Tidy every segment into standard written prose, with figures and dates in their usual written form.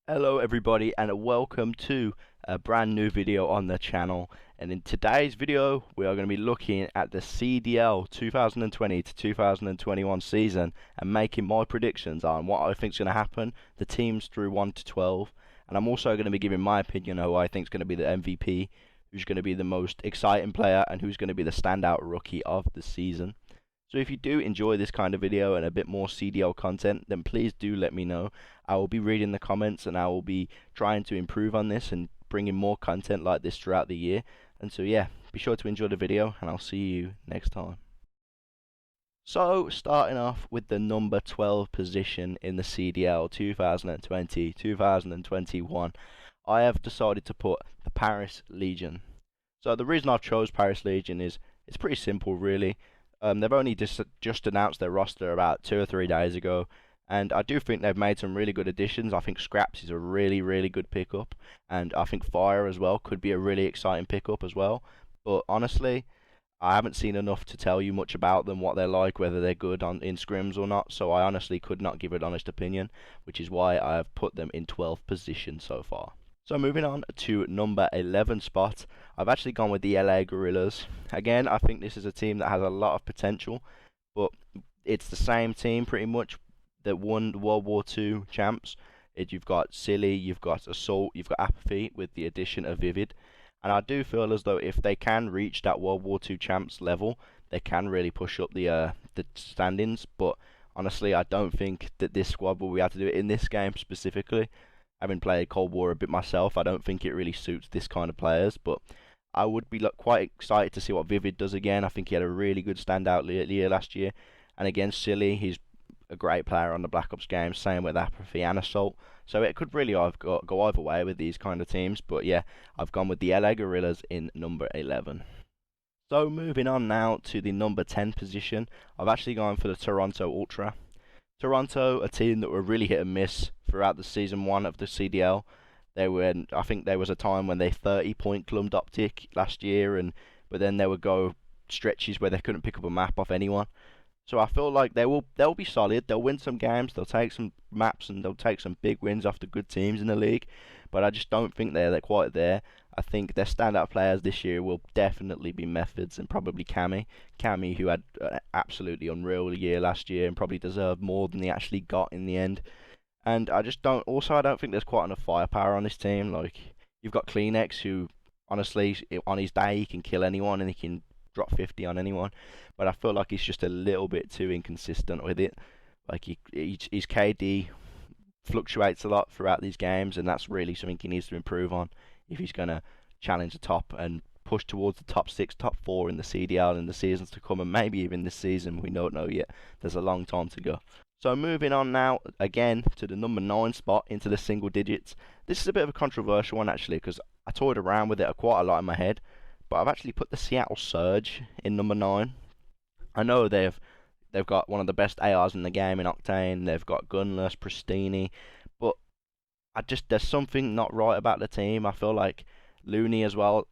Hello everybody and welcome to a brand new video on the channel, and in today's video we are going to be looking at the CDL 2020 to 2021 season and making my predictions on what I think is going to happen, the teams through 1 to 12, and I'm also going to be giving my opinion on who I think is going to be the MVP, who's going to be the most exciting player, and who's going to be the standout rookie of the season. So if you do enjoy this kind of video and a bit more CDL content, then please do let me know. I will be reading the comments and I will be trying to improve on this and bringing more content like this throughout the year. And so yeah, be sure to enjoy the video and I'll see you next time. So starting off with the number 12 position in the CDL 2020-2021, I have decided to put the Paris Legion. So the reason I've chose Paris Legion is it's pretty simple really. They've only just announced their roster about 2 or 3 days ago, and I do think they've made some really good additions. I think Scraps is a really good pickup, and I think Fire as well could be a really exciting pickup as well. But honestly, I haven't seen enough to tell you much about them, what they're like, whether they're good in scrims or not, so I honestly could not give an honest opinion, which is why I have put them in 12th position so far. So moving on to number 11 spot, I've actually gone with the LA Gorillas. Again, I think this is a team that has a lot of potential, but it's the same team pretty much that won the World War II champs. You've got Silly, you've got Assault, you've got Apathy with the addition of Vivid. And I do feel as though if they can reach that World War II champs level, they can really push up the standings. But honestly, I don't think that this squad will be able to do it in this game specifically. Having played Cold War a bit myself, I don't think it really suits this kind of players, but I would be quite excited to see what Vivid does again. I think he had a really good standout year last year, and against Silly, he's a great player on the Black Ops games, same with Apathy and Assault, so it could really go either way with these kind of teams, but yeah, I've gone with the LA Gorillas in number 11. So moving on now to the number 10 position, I've actually gone for the Toronto Ultra. Toronto, a team that were really hit and miss throughout the season 1 of the CDL. I think there was a time when they 30-point clumped Optic last year, but then they would go stretches where they couldn't pick up a map off anyone. So I feel like they'll be solid. They'll win some games. They'll take some maps and they'll take some big wins off the good teams in the league. But I just don't think they're quite there. I think their standout players this year will definitely be Methods and probably Cammy. Cammy, who had an absolutely unreal year last year and probably deserved more than he actually got in the end. And I just don't. Also, I don't think there's quite enough firepower on this team. Like, you've got Kleenex, who honestly on his day he can kill anyone and he can drop 50 on anyone, but I feel like he's just a little bit too inconsistent with it. Like his KD fluctuates a lot throughout these games, and that's really something he needs to improve on if he's going to challenge the top and push towards the top 6, top 4 in the CDL in the seasons to come, and maybe even this season. We don't know yet. There's a long time to go. So moving on now again to the number 9 spot into the single digits. This is a bit of a controversial one actually, because I toyed around with it quite a lot in my head. But I've actually put the Seattle Surge in number 9. I know they've got one of the best ARs in the game in Octane. They've got Gunless, Pristini, but there's something not right about the team. I feel like Looney as well.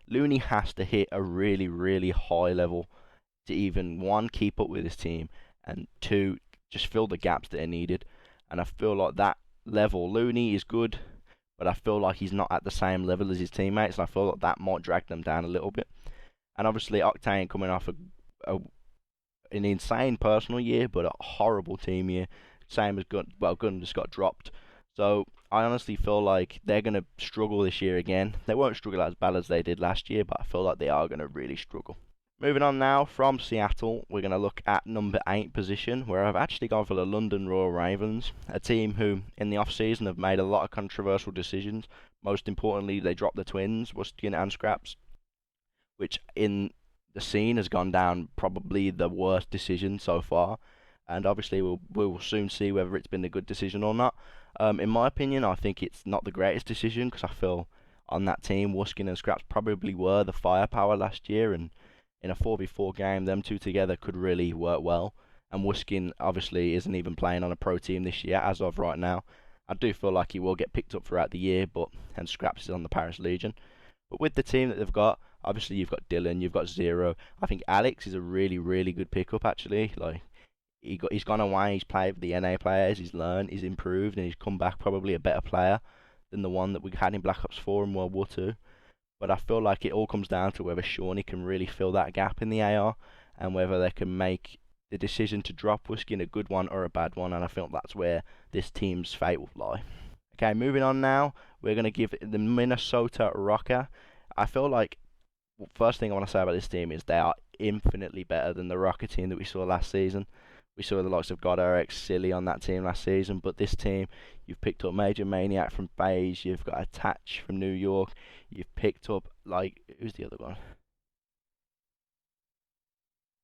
Looney has to hit a really high level to even 1, keep up with his team, and 2, just fill the gaps that are needed. And I feel like that level, Looney is good, but I feel like he's not at the same level as his teammates, and I feel like that might drag them down a little bit. And obviously Octane coming off an insane personal year, but a horrible team year, same as Gun just got dropped. So I honestly feel like they're going to struggle this year again. They won't struggle as bad as they did last year, but I feel like they are going to really struggle. Moving on now from Seattle, we're going to look at number 8 position, where I've actually gone for the London Royal Ravens, a team who in the off-season have made a lot of controversial decisions. Most importantly, they dropped the twins, Wuskin and Scraps, which in the scene has gone down probably the worst decision so far. And obviously we'll soon see whether it's been a good decision or not. In my opinion, I think it's not the greatest decision, because I feel on that team, Wuskin and Scraps probably were the firepower last year, and in a 4v4 game, them two together could really work well. And Wuskin obviously isn't even playing on a pro team this year as of right now. I do feel like he will get picked up throughout the year, and Scraps is on the Paris Legion. But with the team that they've got, obviously you've got Dylan, you've got Zero. I think Alex is a really good pickup actually. Like, He's gone away. He's played with the NA players. He's learned. He's improved, and he's come back probably a better player than the one that we had in Black Ops 4 and World War Two. But I feel like it all comes down to whether Shawnee can really fill that gap in the AR, and whether they can make the decision to drop Whisky a good one or a bad one. And I feel that's where this team's fate will lie. Okay, moving on now. We're going to give the Minnesota Rocker. I feel like first thing I want to say about this team is they are infinitely better than the Rocker team that we saw last season. We saw the likes of God RX, Silly on that team last season, but this team, you've picked up Major Maniac from FaZe, you've got Attach from New York, you've picked up, like, who's the other one?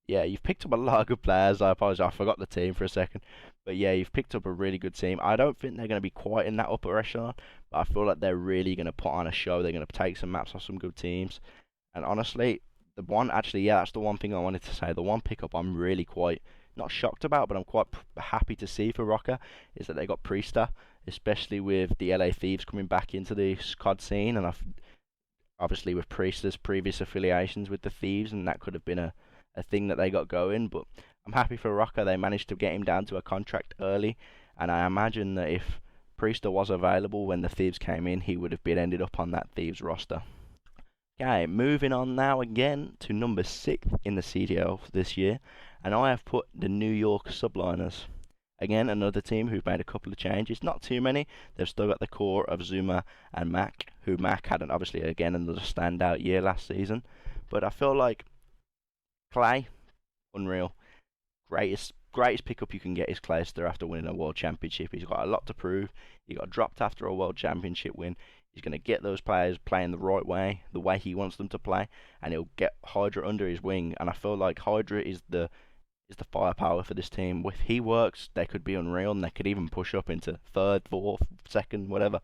Yeah, you've picked up a lot of good players. I apologize, I forgot the team for a second. But yeah, you've picked up a really good team. I don't think they're going to be quite in that upper echelon, but I feel like they're really going to put on a show. They're going to take some maps off some good teams. And honestly, the one, actually, yeah, that's the one thing I wanted to say. The one pickup I'm really quite, not shocked about, but I'm quite happy to see for Rocker, is that they got Priester, especially with the LA Thieves coming back into the COD scene. And obviously with Priester's previous affiliations with the Thieves, and that could have been a thing that they got going. But I'm happy for Rocker. They managed to get him down to a contract early, and I imagine that if Priester was available when the Thieves came in, he would have been ended up on that Thieves roster. Okay, moving on now again to number 6 in the CDL this year, and I have put the New York Subliners. Again, another team who've made a couple of changes, not too many. They've still got the core of Zuma and Mac, who Mac had obviously again another standout year last season. But I feel like Clay, unreal. Greatest pickup you can get is Clayster after winning a world championship. He's got a lot to prove. He got dropped after a world championship win. He's going to get those players playing the way he wants them to play, and he'll get Hydra under his wing. And I feel like Hydra is the firepower for this team. If he works, they could be unreal, and they could even push up into third, fourth, second, whatever.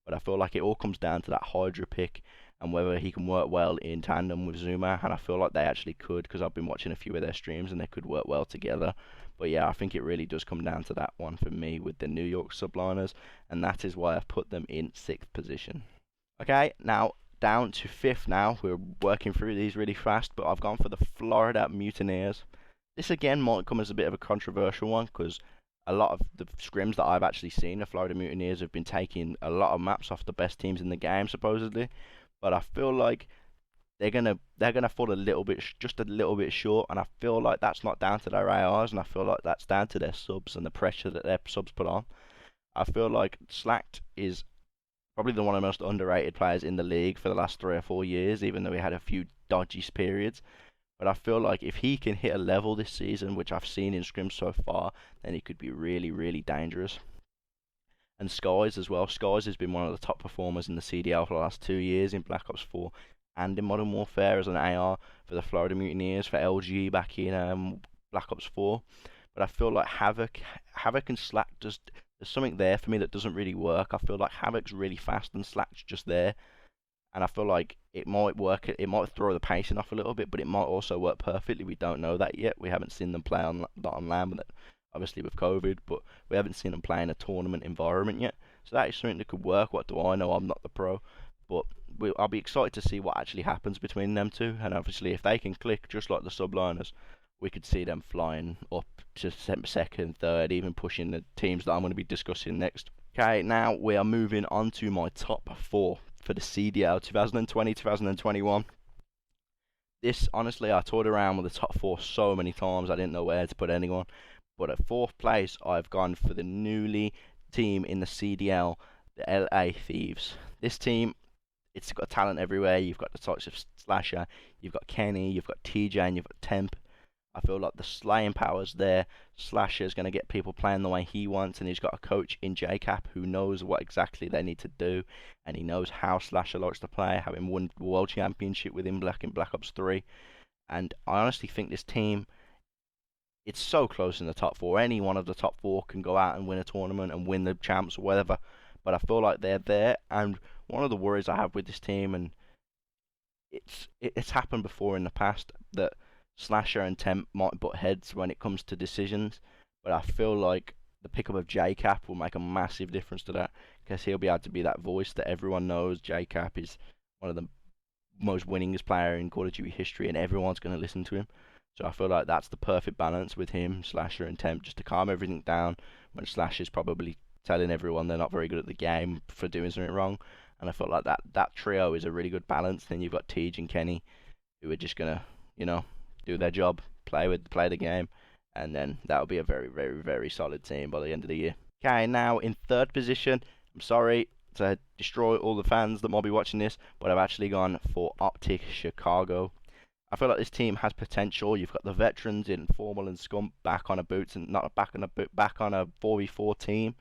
But I feel like it all comes down to that Hydra pick and whether he can work well in tandem with Zuma. And I feel like they actually could, because I've been watching a few of their streams and they could work well together. But yeah, I think it really does come down to that one for me with the New York Subliners, and that is why I've put them in 6th position. Okay, now down to 5th now. We're working through these really fast, but I've gone for the Florida Mutineers. This again might come as a bit of a controversial one, because a lot of the scrims that I've actually seen, the Florida Mutineers have been taking a lot of maps off the best teams in the game, supposedly. But I feel like they're gonna fall a little bit, just a little bit short, and I feel like that's not down to their ARs, and I feel like that's down to their subs and the pressure that their subs put on. I feel like Slacked is probably one of the most underrated players in the league for the last 3 or 4 years, even though he had a few dodgy periods. But I feel like if he can hit a level this season, which I've seen in scrims so far, then he could be really, really dangerous. And Skies as well. Skies has been one of the top performers in the CDL for the last 2 years in Black Ops 4 and in Modern Warfare as an AR for the Florida Mutineers, for LG back in Black Ops 4. But I feel like Havoc and Slack, there's something there for me that doesn't really work. I feel like Havoc's really fast and Slack's just there. And I feel like it might work, it might throw the pacing off a little bit, but it might also work perfectly. We don't know that yet. We haven't seen them play on LAN, obviously with COVID, but we haven't seen them play in a tournament environment yet. So that is something that could work. What do I know? I'm not the pro. But I'll be excited to see what actually happens between them two. And obviously, if they can click just like the Subliners, we could see them flying up to second, third, even pushing the teams that I'm going to be discussing next. Okay, now we are moving on to my top 4 for the CDL 2020-2021. This, honestly, I toured around with the top 4 so many times, I didn't know where to put anyone. But at 4th place, I've gone for the newly team in the CDL, the LA Thieves. This team, it's got talent everywhere. You've got the types of Slasher, you've got Kenny, you've got TJ, and you've got Temp. I feel like the slaying power's there. Slasher's going to get people playing the way he wants, and he's got a coach in JCap who knows what exactly they need to do, and he knows how Slasher likes to play, having won the World Championship with him in Black Ops 3. And I honestly think this team, it's so close in the top 4. Any one of the top 4 can go out and win a tournament and win the champs or whatever. But I feel like they're there. And one of the worries I have with this team, and it's happened before in the past, that Slasher and Temp might butt heads when it comes to decisions. But I feel like the pickup of JCap will make a massive difference to that, because he'll be able to be that voice that everyone knows. JCap is one of the most winningest player in Call of Duty history, and everyone's going to listen to him. So I feel like that's the perfect balance with him, Slasher, and Temp, just to calm everything down when Slasher's probably telling everyone they're not very good at the game for doing something wrong. And I felt like that trio is a really good balance. Then you've got Tej and Kenny, who are just gonna, you know, do their job, play the game, and then that'll be a very, very, very solid team by the end of the year. Okay, now in third position, I'm sorry to destroy all the fans that might be watching this, but I've actually gone for Optic Chicago. I feel like this team has potential. You've got the veterans in Formal and Scump back on a boots and not back on a back on a 4v4 team.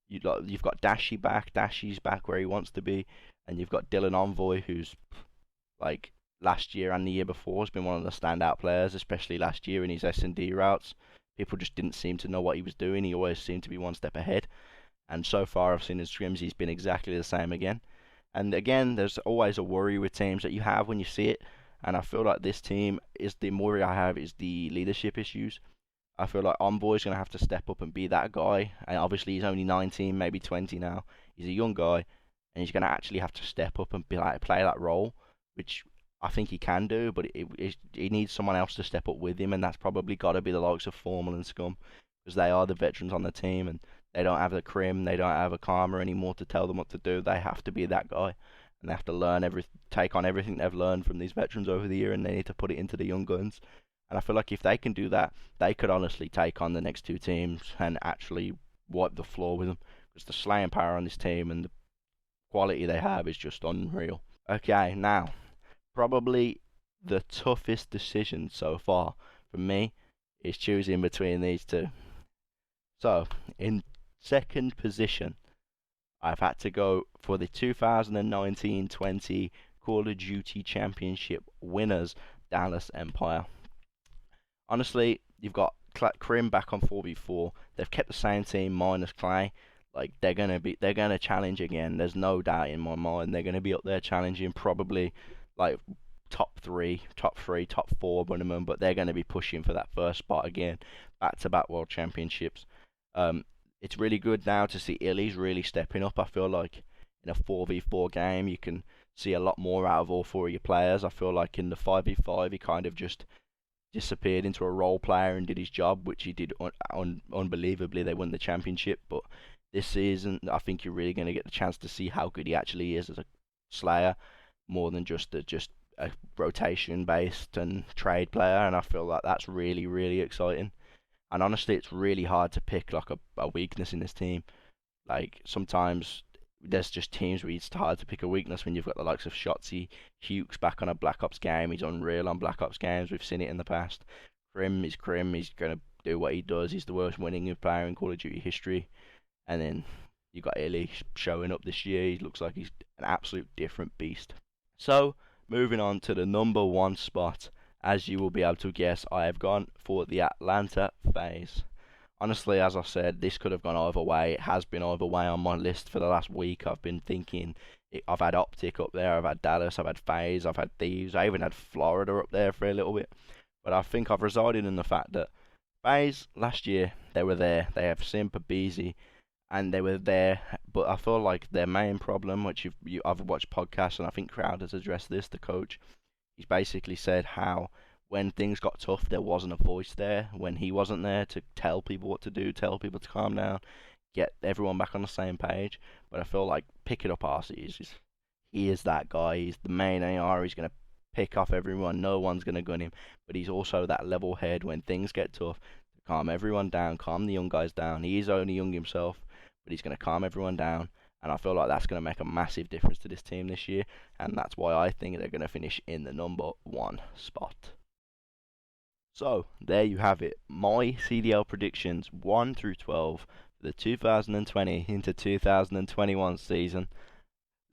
You've got Dashy back. Dashy's back where he wants to be, and you've got Dylan Envoy, who's like last year and the year before has been one of the standout players, especially last year in his S&D routes. People just didn't seem to know what he was doing. He always seemed to be one step ahead. And so far, I've seen in scrims, he's been exactly the same again. And again, there's always a worry with teams that you have when you see it. And I feel like this team is the worry I have is the leadership issues. I feel like Envoy's going to have to step up and be that guy. And obviously, he's only 19, maybe 20 now. He's a young guy, and he's going to actually have to step up and be like play that role, which I think he can do. But he needs someone else to step up with him, and that's probably got to be the likes of Formal and Scum, because they are the veterans on the team, and they don't have the Crim, they don't have a Karma anymore to tell them what to do. They have to be that guy, and they have to take on everything they've learned from these veterans over the year, and they need to put it into the young guns. And I feel like if they can do that, they could honestly take on the next two teams and actually wipe the floor with them, because the slaying power on this team and the quality they have is just unreal. Okay, now, probably the toughest decision so far for me is choosing between these two. So, in second position, I've had to go for the 2019-20 Call of Duty Championship winners, Dallas Empire. Honestly, you've got Crim back on 4v4. They've kept the same team minus Clay. Like they're gonna challenge again. There's no doubt in my mind. They're gonna be up there challenging probably like top 3, top 4 minimum, but they're gonna be pushing for that first spot again, back-to-back World Championships. It's really good now to see Illy's really stepping up. I feel like in a 4v4 game you can see a lot more out of all four of your players. I feel like in the 5v5 he kind of just disappeared into a role player and did his job, which he did unbelievably. They won the championship, but this season I think you're really going to get the chance to see how good he actually is as a Slayer, more than just a rotation based and trade player. And I feel like that's really, really exciting. And honestly, it's really hard to pick like a weakness in this team. Like sometimes there's just teams where it's hard to pick a weakness when you've got the likes of Shotzi, Hughes back on a Black Ops game. He's unreal on Black Ops games. We've seen it in the past. Crim is Crim. He's going to do what he does. He's the worst winning player in Call of Duty history. And then you got Illy showing up this year. He looks like he's an absolute different beast. So, moving on to the number 1 spot. As you will be able to guess, I have gone for the Atlanta FaZe. Honestly, as I said, this could have gone either way. It has been either way on my list for the last week. I've been thinking, I've had Optic up there, I've had Dallas, I've had FaZe, I've had Thieves, I even had Florida up there for a little bit. But I think I've resided in the fact that FaZe, last year, they were there. They have Simp, Beezy, and they were there. But I feel like their main problem, which I've watched podcasts, and I think Crowd has addressed this, the coach, he's basically said how when things got tough, there wasn't a voice there. When he wasn't there to tell people what to do, tell people to calm down, get everyone back on the same page. But I feel like picking up RC he is that guy. He's the main AR. He's going to pick off everyone. No one's going to gun him. But he's also that level head when things get tough to calm everyone down, calm the young guys down. He is only young himself, but he's going to calm everyone down. And I feel like that's going to make a massive difference to this team this year. And that's why I think they're going to finish in the number 1 spot. So, there you have it. My CDL predictions 1 through 12 for the 2020 into 2021 season.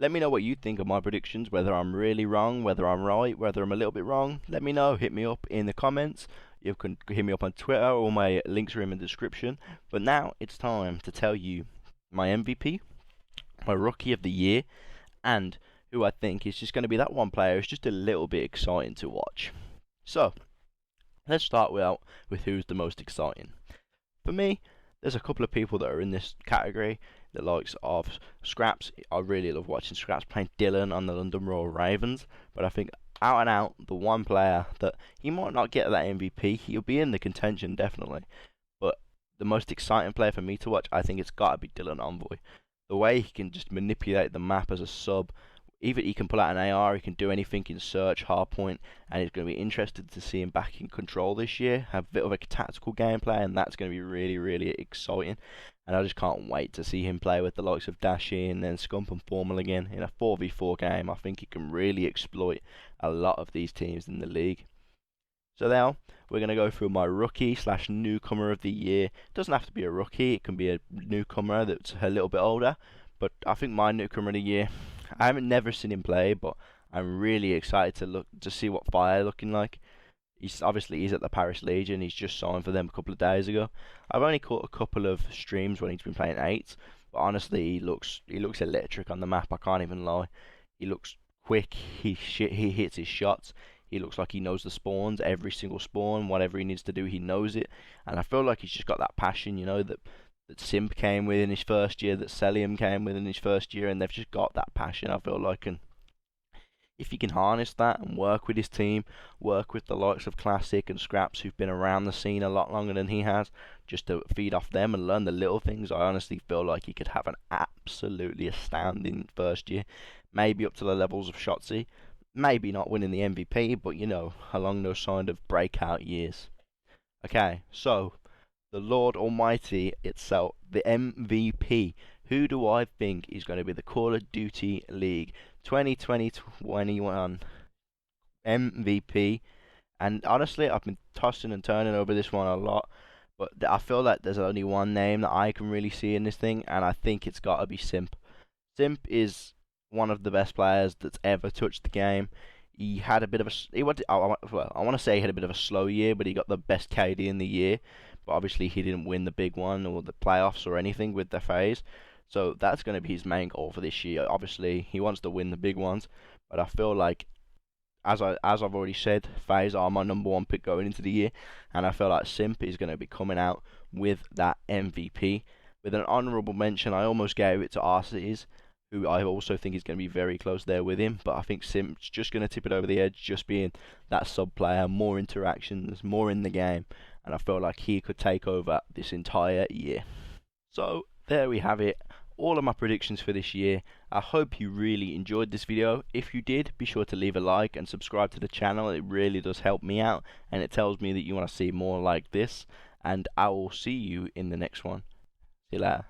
Let me know what you think of my predictions, whether I'm really wrong, whether I'm right, whether I'm a little bit wrong. Let me know. Hit me up in the comments. You can hit me up on Twitter. All my links are in the description. But now it's time to tell you my MVP, my Rookie of the Year, and who I think is just going to be that one player who's just a little bit exciting to watch. So, let's start with who's the most exciting. For me, there's a couple of people that are in this category. The likes of Scraps. I really love watching Scraps playing Dylan on the London Royal Ravens. But I think out and out the one player that he might not get that MVP. He'll be in the contention definitely, but the most exciting player for me to watch, I think it's got to be Dylan Envoy. The way he can just manipulate the map as a sub, even he can pull out an AR, he can do anything in search, hardpoint, and it's going to be interested to see him back in control this year. Have a bit of a tactical gameplay, and that's going to be really, really exciting. And I just can't wait to see him play with the likes of Dashin and Scump and Formal again in a 4v4 game. I think he can really exploit a lot of these teams in the league. So now we're going to go through my rookie slash newcomer of the year. It doesn't have to be a rookie, it can be a newcomer that's a little bit older. But I think my newcomer of the year, I haven't never seen him play, but I'm really excited to see what Fire looking like. He's at the Paris Legion. He's just signed for them a couple of days ago. I've only caught a couple of streams when he's been playing 8s, but honestly, he looks electric on the map. I can't even lie. He looks quick. He hits his shots. He looks like he knows the spawns, every single spawn, whatever he needs to do, he knows it. And I feel like he's just got that passion, that Simp came with in his first year, that Celium came with in his first year, and they've just got that passion, I feel like. And if he can harness that and work with his team, work with the likes of Classic and Scraps who've been around the scene a lot longer than he has, just to feed off them and learn the little things, I honestly feel like he could have an absolutely astounding first year. Maybe up to the levels of Shotzzy. Maybe not winning the MVP, but along those kind of breakout years. Okay, so the Lord Almighty itself, the MVP. Who do I think is going to be the Call of Duty League 2020-21 MVP? And honestly, I've been tossing and turning over this one a lot, but I feel like there's only one name that I can really see in this thing, and I think it's got to be Simp. Simp is one of the best players that's ever touched the game. He had a bit of a I want to say he had a bit of a slow year, but he got the best KD in the year. But obviously he didn't win the big one or the playoffs or anything with the phase. So that's going to be his main goal for this year. Obviously he wants to win the big ones, but I feel like as I've already said, FaZe are my number one pick going into the year, and I feel like Simp is going to be coming out with that MVP. With an honourable mention, I almost gave it to Arceus, who I also think is going to be very close there with him, but I think Simp's just going to tip it over the edge, just being that sub player, more interactions, more in the game, and I feel like he could take over this entire year. So there we have it, all of my predictions for this year. I hope you really enjoyed this video. If you did, be sure to leave a like and subscribe to the channel. It really does help me out, and it tells me that you want to see more like this, and I will see you in the next one. See you later.